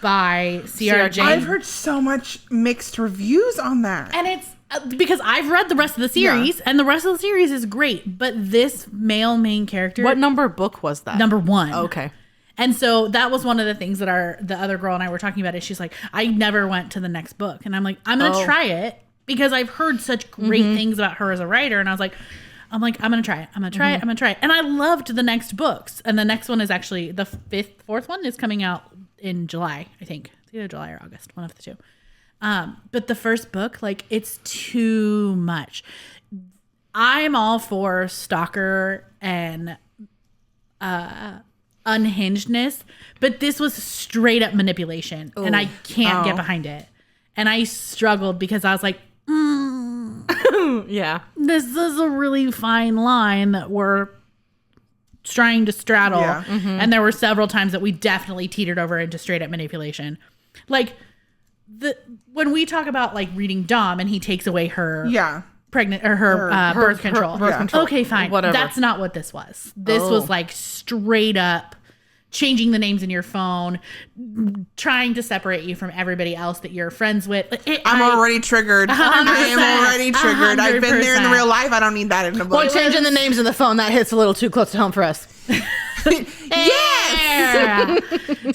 by C.R. James. I've heard so much mixed reviews on that. And it's because I've read the rest of the series, and the rest of the series is great. But this male main character. What number book was that? Number 1. Okay. And so that was one of the things that the other girl and I were talking about. Is she's like, I never went to the next book. And I'm like, I'm going to try it. Because I've heard such great things about her as a writer. And I was like, I'm going to try it. I'm going to try it. I'm going to try it. And I loved the next books. And the next one is actually the fourth one is coming out in July, I think. It's either July or August, one of the two. But the first book, like, it's too much. I'm all for stalker and unhingedness. But this was straight up manipulation. Ooh. And I can't get behind it. And I struggled because I was like, yeah, this is a really fine line that we're trying to straddle. Yeah. And there were several times that we definitely teetered over into straight up manipulation. Like when we talk about like reading Dom and he takes away her pregnant or her birth control. Birth control. Okay, fine. Whatever. That's not what this was. This was like straight up changing the names in your phone, trying to separate you from everybody else that you're friends with. I'm already triggered. I am already triggered. 100%. I've been there in real life. I don't need that in a book. Well, changing the names in the phone, that hits a little too close to home for us. Yes.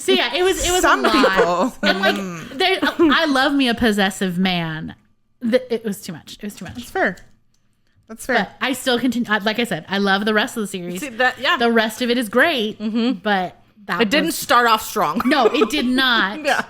So yeah, it was some a lot. people. And like, I love me a possessive man. It was too much. It was too much. That's fair. That's fair. But I still continue. Like I said, I love the rest of the series. See, the rest of it is great, but it didn't start off strong. No, it did not. Yeah.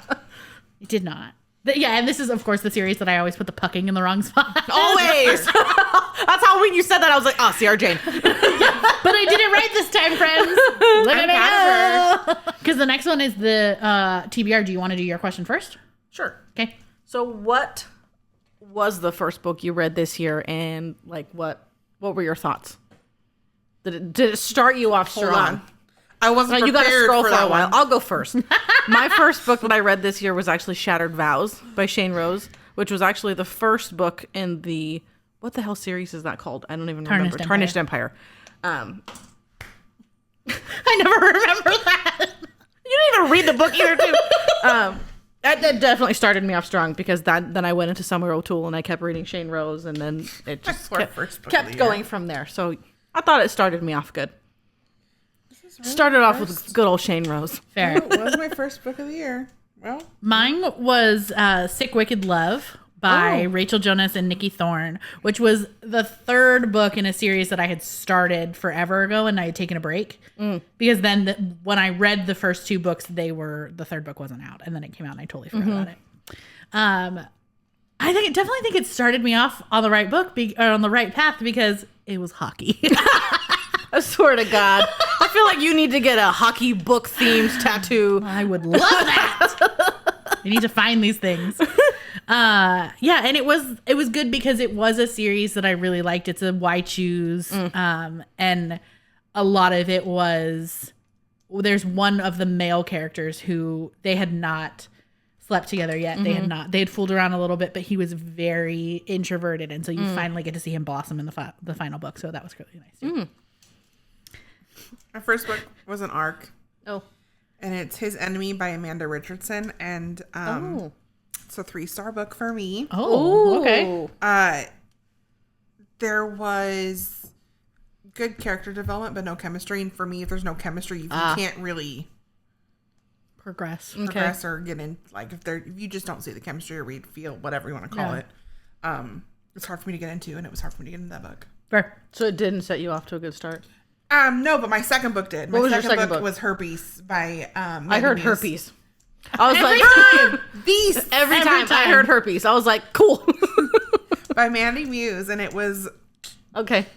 It did not. And this is, of course, the series that I always put the pucking in the wrong spot. Always. That's how when you said that, I was like, oh, C.R. Jane. But I did it right this time, friends. Look at me. Because the next one is the TBR. Do you want to do your question first? Sure. Okay. So what was the first book you read this year, and like what were your thoughts? Did it start you off strong? Hold on. I wasn't prepared. You got to scroll for a while. One. I'll go first. My first book that I read this year was actually Shattered Vows by Shain Rose, which was actually the first book in the what the hell series is that called? I don't even remember. Tarnished Empire. I never remember that. You didn't even read the book either, too. That definitely started me off strong because then I went into Summer O'Toole and I kept reading Shain Rose and then it just kept going from there. So I thought it started me off good. Really started off with good old Shain Rose. Fair. It was my first book of the year. Well, mine was Sick Wicked Love by Rachel Jonas and Nikki Thorne, which was the third book in a series that I had started forever ago and I had taken a break. Because then when I read the first two books, the third book wasn't out. And then it came out and I totally forgot about it. I definitely think it started me off on the right book or on the right path because it was hockey. I swear to God. I feel like you need to get a hockey book themed tattoo. I would love that. I need to find these things. And it was good because it was a series that I really liked. It's a Why Choose. And a lot of it was, there's one of the male characters who they had not slept together yet. They had fooled around a little bit, but he was very introverted. And so you finally get to see him blossom in the final book. So that was really nice too. My first book was an arc. Oh. And it's His Enemy by Amanda Richardson. And it's a 3-star book for me. Oh, okay. There was good character development, but no chemistry. And for me, if there's no chemistry, you can't really Progress. or get in. Like if you just don't see the chemistry or read, feel, whatever you want to call it. It's hard for me to get into, and it was hard for me to get into that book. Fair. So it didn't set you off to a good start? No, but my second book did. What was My your second book? was Herpes by I heard Muse. herpes. I was every time I heard herpes, I was like, cool. By Mandy Muse, and it was okay.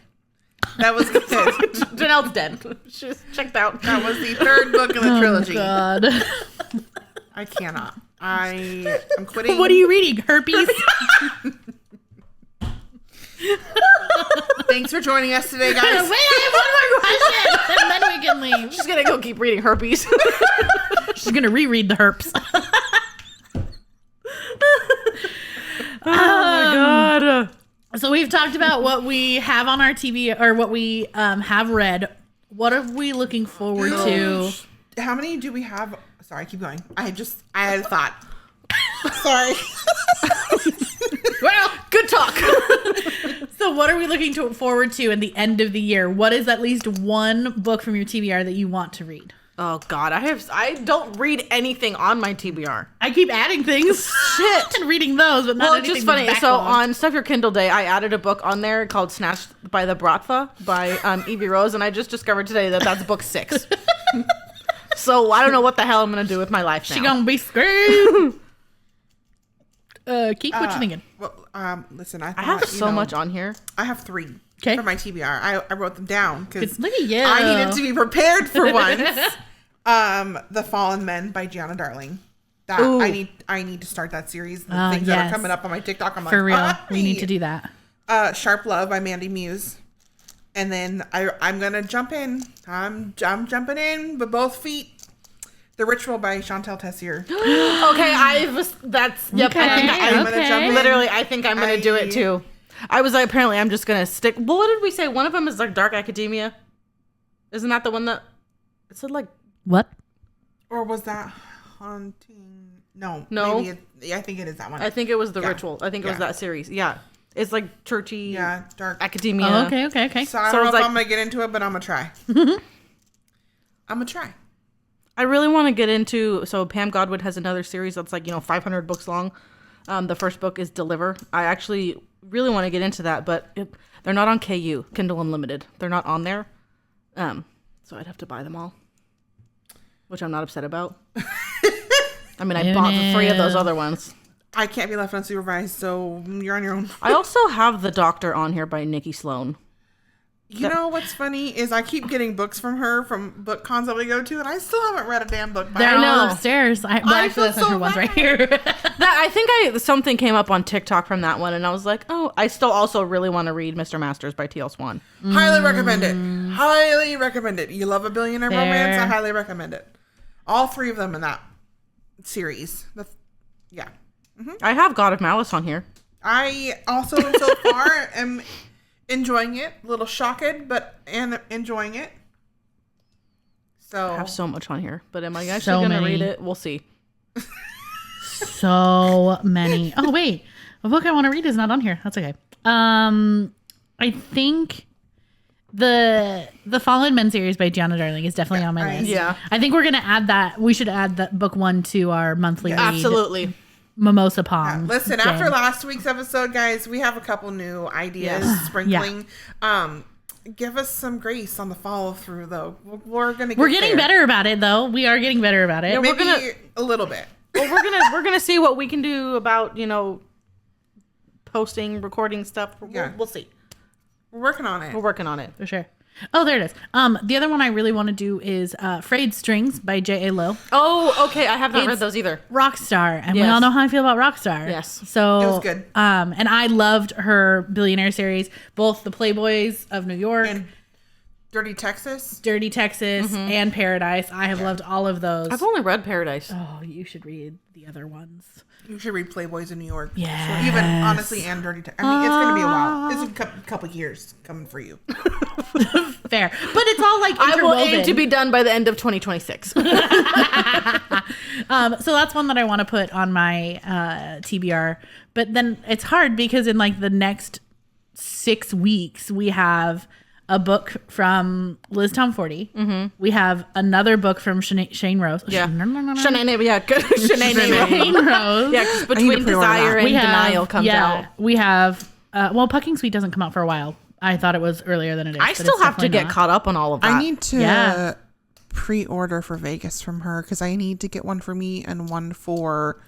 That was good. Janelle's dead. She's checked out. That was the third book in the trilogy. Oh, God. I cannot. I'm quitting. What are you reading? Herpes? Thanks for joining us today, guys. Wait, I have one more question, and then we can leave. She's gonna go keep reading herpes. She's gonna reread the herps. Oh my God. So we've talked about what we have on our TV or what we have read. What are we looking forward to? How many do we have? Sorry, keep going. I had a thought. Sorry. Well, good talk. So what are we looking forward to at the end of the year? What is at least one book from your TBR that you want to read? Oh God, I don't read anything on my TBR. I keep adding things. Shit. And reading those, but not Well, anything it's just funny. that's So backlogged. on Stuff Your Kindle Day, I added a book on there called Snatched by the Bratva by Evie Rose, and I just discovered today that that's book 6. So I don't know what the hell I'm gonna do with my life now. She gonna be screwed. Keke, what you thinking? Well, listen, I have so much on here. I have 3 Okay. for my TBR. I wrote them down because Look at you. I needed to be prepared for once. The Fallen Men by Gianna Darling. That Ooh. I need to start that series. The things that are coming up on my TikTok. I'm like, For real. "Ah, We need to do that. Sharp Love by Mandy Muse. And then I'm gonna jump in. I'm jumping in with both feet. The Ritual by Chantal Tessier. Okay, that's yep. Okay, I think I'm gonna jump in. literally. I think I'm gonna do it too. I was like, apparently, I'm just gonna stick. Well, what did we say? One of them is like Dark Academia. Isn't that the one that it said like What? Or was that Haunting? No. No. I think it is that one. I think it was The Yeah. Ritual. I think it was Yeah. that series. Yeah, it's like churchy. Yeah, Dark Academia. Oh, okay. So I So don't know it's if like- I'm gonna get into it, but I'm gonna try. I'm gonna try. I really want to get into. So Pam Godwin has another series that's like 500 books long. The first book is Deliver. I actually really want to get into that, but they're not on KU Kindle Unlimited. They're not on there. So I'd have to buy them all, which I'm not upset about. I mean, I bought the 3 of those other ones. I can't be left unsupervised, so you're on your own. I also have The Doctor on here by Nikki Sloan. You know what's funny is I keep getting books from her from book cons that we go to, and I still haven't read a damn book by They're her. all upstairs. Actually, feel that's not so her ones bad. right here. I think something came up on TikTok from that one, and I was like, oh, I still also really want to read Mr. Masters by T.L. Swan. Highly recommend it. Highly recommend it. You love a billionaire Fair. romance? I highly recommend it. All 3 of them in that series. Yeah. I have God of Malice on here. I also so far am enjoying it. A little shocked, but enjoying it. So I have so much on here, but am I actually So going to many. read it? We'll see. So many. Oh wait, a book I want to read is not on here. That's okay. I think the Fallen Men series by Gianna Darling is definitely on my list. Yeah. I think we're gonna add that. We should add that book 1 to our monthly read. Absolutely. Mimosa Palm. Listen, Day. after last week's episode, guys, we have a couple new ideas sprinkling. Give us some grace on the follow through, though. We're getting better about it, though. We are getting better about it. Yeah, maybe a little bit. Well, we're gonna see what we can do about posting, recording stuff. We'll see. We're working on it. We're working on it For sure. Oh, there it is. The other one I really want to do is Frayed Strings by J.A. Lowe. Oh, okay. I have not read those either. Rockstar. And we all know how I feel about Rockstar. Yes. So it was good. And I loved her Billionaire series, both the Playboys of New York and Dirty Texas, and Paradise. I have loved all of those. I've only read Paradise. Oh, you should read the other ones. You should read Playboys in New York. Yeah. Sure. Even honestly, and Dirty Texas. I mean, it's gonna be a while. It's a couple years coming for you. Fair, but it's all like interwoven. I will aim to be done by the end of 2026. So that's one that I want to put on my TBR. But then it's hard because in like the next 6 weeks we have a book from Liz Tomforde. Mm-hmm. We have another book from Shain Rose. Yeah. Shanae, yeah, good. Shain Rose. Yeah, because between Desire and Denial comes out. We have, Pucking Sweet doesn't come out for a while. I thought it was earlier than it is. I still have to get caught up on all of that. I need to pre-order for Vegas from her because I need to get one for me and one for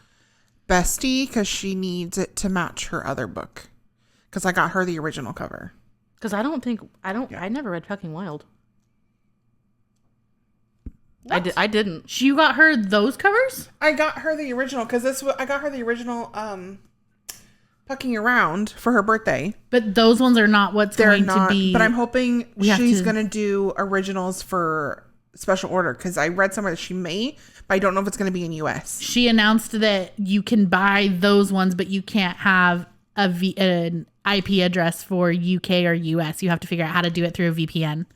Bestie because she needs it to match her other book. Because I got her the original cover. Because I never read Fucking Wild. I didn't. You got her those covers? I got her the original because I got her the original Pucking Around for her birthday. But those ones are not what's going to be. But I'm hoping she's going to do originals for special order because I read somewhere that she may, but I don't know if it's going to be in US. She announced that you can buy those ones, but you can't have an IP address for UK or US. You have to figure out how to do it through a VPN.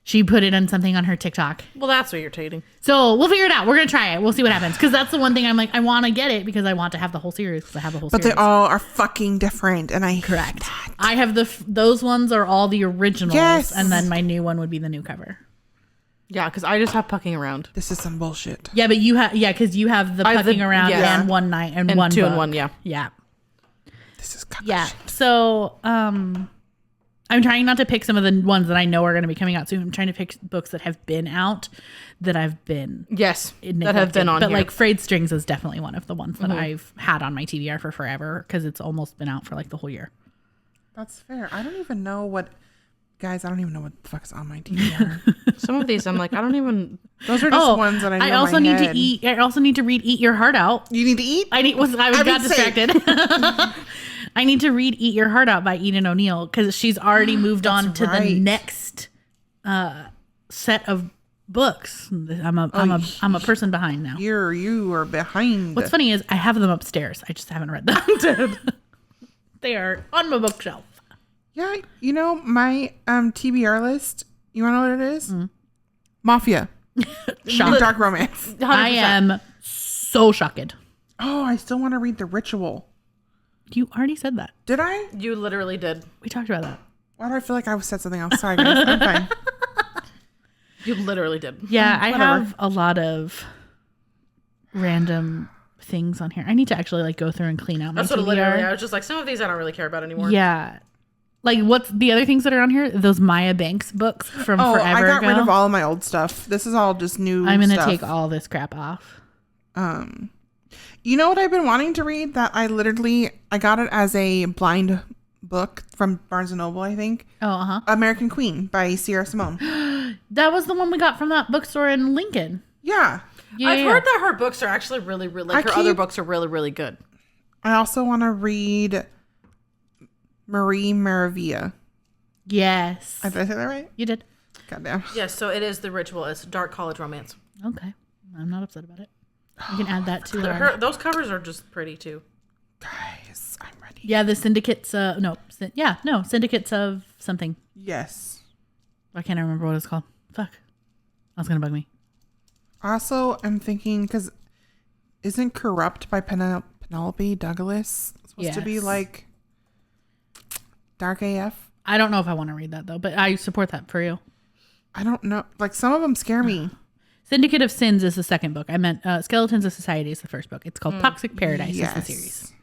She put it on something on her TikTok. Well, that's irritating. So we'll figure it out. We're going to try it. We'll see what happens. Because that's the one thing I'm like, I want to get it because I want to have the whole series. Because I have the whole series. But they all are fucking different. And I correct. I have those ones are all the originals. Yes. And then my new one would be the new cover. Yeah, because I just have Pucking Around. This is some bullshit. Yeah, but you have, because you have the Pucking Around and One Night and one two book. and one, yeah. Yeah. This is kind yeah. of shit. So, I'm trying not to pick some of the ones that I know are going to be coming out soon. I'm trying to pick books that have been out that I've been that neglected. have been on but here. like Frayed Strings is definitely one of the ones that I've had on my TBR for forever because it's almost been out for like the whole year. That's fair. I don't even know what the fuck is on my TBR. Some of these I'm like, I don't even. Those are just ones that I know. I also need to eat. I also need to read Eat Your Heart Out. You need to eat? I got distracted. I need to read Eat Your Heart Out by Eden O'Neill because she's already moved on to the next set of books. I'm a person behind now. You are behind. What's funny is I have them upstairs. I just haven't read them. They are on my bookshelf. Yeah, my TBR list. You want to know what it is? Mafia. Dark romance. 100%. I am so shocked. Oh, I still want to read The Ritual. You already said that. Did I? You literally did. We talked about that. Why do I feel like I said something else? Sorry, guys. I'm fine. You literally did. Yeah, I have a lot of random things on here. I need to actually go through and clean out my TBR. Literally, I was just like, some of these I don't really care about anymore. Yeah. Like, what's the other things that are on here? Those Maya Banks books from forever ago. I got rid of all of my old stuff. This is all just new I'm going to stuff. take all this crap off. You know what I've been wanting to read that I got it as a blind book from Barnes & Noble, I think. Oh, uh-huh. American Queen by Simone. That was the one we got from that bookstore in Lincoln. Yeah. I've heard that her books are actually really, really, other books are really, really good. I also want to read Maravilla. Yes. Did I say that right? You did. Goddamn. Yes, so it is The Ritual. It's dark college romance. Okay. I'm not upset about it. You can add that to those covers are just pretty too. Guys, I'm ready. Yeah, the Syndicates Syndicates of something. Yes. I can't remember what it's called. Fuck. That's going to bug me. Also, I'm thinking, because isn't Corrupt by Penelope Douglas supposed to be like dark AF? I don't know if I want to read that though, but I support that for you. I don't know. Like, some of them scare me. Syndicate of Sins is the second book. I meant Skeletons of Society is the first book. It's called Toxic Paradise is the series.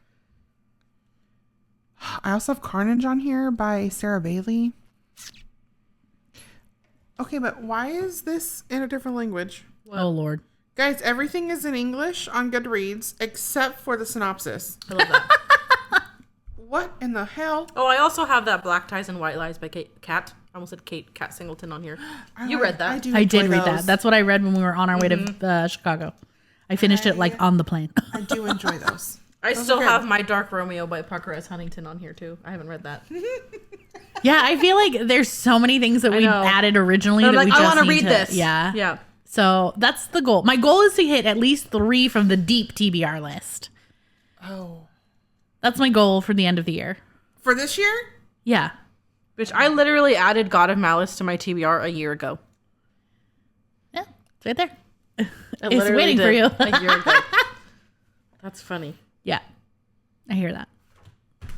I also have Carnage on here by Sarah Bailey. Okay, but why is this in a different language? Oh, Lord. Guys, everything is in English on Goodreads except for the synopsis. I love that. What in the hell? Oh, I also have that Black Ties and White Lies by Cate. I almost said Cat Singleton on here. You read that? I did read that. That's what I read when we were on our way to Chicago. I finished it like on the plane. I do enjoy those. I still have My Dark Romeo by Parker S. Huntington on here too. I haven't read that. Yeah, I feel like there's so many things that we added originally that like, we just I want to need read this. Yeah. Yeah. So that's the goal. My goal is to hit at least 3 from the deep TBR list. Oh. That's my goal for the end of the year. For this year? Yeah. Bitch, I literally added God of Malice to my TBR a year ago. Yeah, it's right there. I It's literally waiting for did you. a year ago. That's funny. Yeah. I hear that.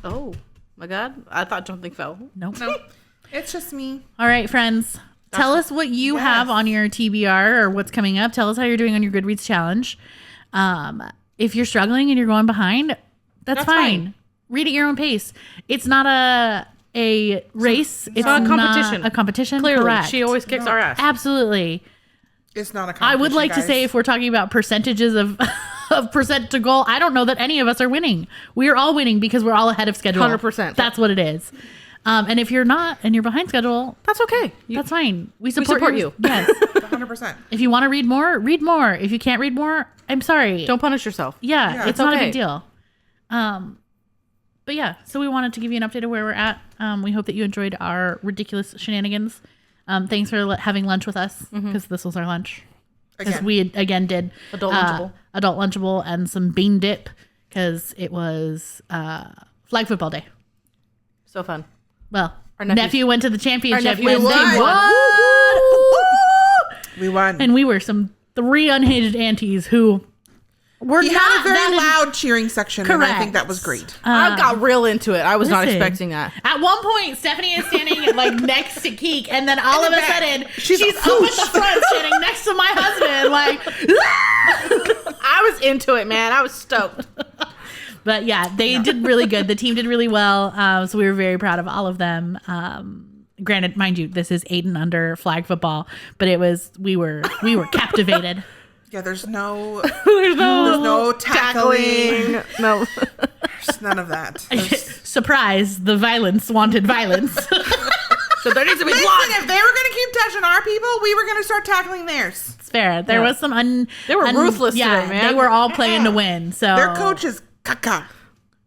Oh my God. I thought something fell. Nope. No. It's just me. All right, friends. Tell us what you have on your TBR or what's coming up. Tell us how you're doing on your Goodreads challenge. If you're struggling and you're going behind, that's fine. Read at your own pace. It's not a race. It's not a competition. A competition. Clearly, Correct. she always kicks our ass. Absolutely. It's not a competition, I would like to say, if we're talking about percentages of percent to goal, I don't know that any of us are winning. We are all winning because we're all ahead of schedule. 100%. That's what it is. And if you're not and you're behind schedule, That's okay. that's fine. We support you. Yes. 100%. If If you want to read more, read more. If you can't read more, I'm sorry. Don't punish yourself. Yeah, it's not a okay. big deal. But yeah, so we wanted to give you an update of where we're at. We hope that you enjoyed our ridiculous shenanigans. Thanks for having lunch with us because this was our lunch. Because we again did Adult Lunchable. Adult Lunchable and some bean dip because it was flag football day. So fun. Well, Our nephew went to the championship. nephew and won. they won. we won. And we were some 3 unhinged aunties who were He not had a very that loud cheering section, and I think that was great. I got real into it. I was not listen. expecting that. At one point, Stephanie is standing like next to Keke, and then all of a back. sudden, She's she's up at the front, standing next to my husband, like. I was into it, man. I was stoked. But yeah, they did really good. The team did really well, so we were very proud of all of them. Granted, mind you, this is 8 and under flag football, but we were captivated. Yeah, there's no There's no tackling. No. There's none of that. Surprise! The violence wanted violence. So there needs to be Listen, blood. if they were going to keep touching our people, we were going to start tackling theirs. It's fair. There was some They were ruthless today, man. They were all playing to win. So Their coach is Keke.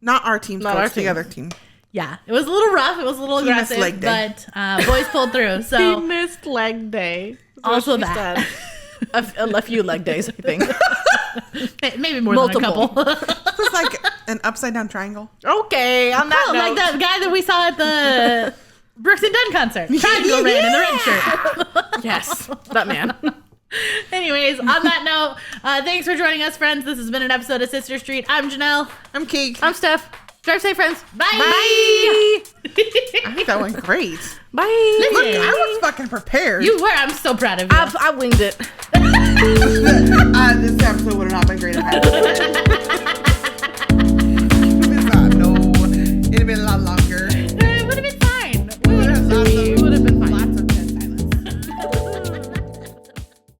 Not our team's Not coach, our the team. other team. yeah, it was a little rough. It was a little He missed aggressive, leg day. but boys pulled through. He So missed leg day. Also That's what she that. said. a few leg days, I think. maybe more Multiple. than a couple. It was like an upside down triangle. Okay, on that Oh, note. like that guy that we saw at the Brooks and Dunn concert. Triangle ran in the red shirt. Yes, that man. Anyways, on that note, thanks for joining us, friends. This has been an episode of Sister Street. I'm Janelle. I'm Keke. I'm Steph. Drive safe, friends. Bye. I think that went great. Bye. Look, I was fucking prepared. You were. I'm so proud of you. I winged it. This episode would have not been great if I had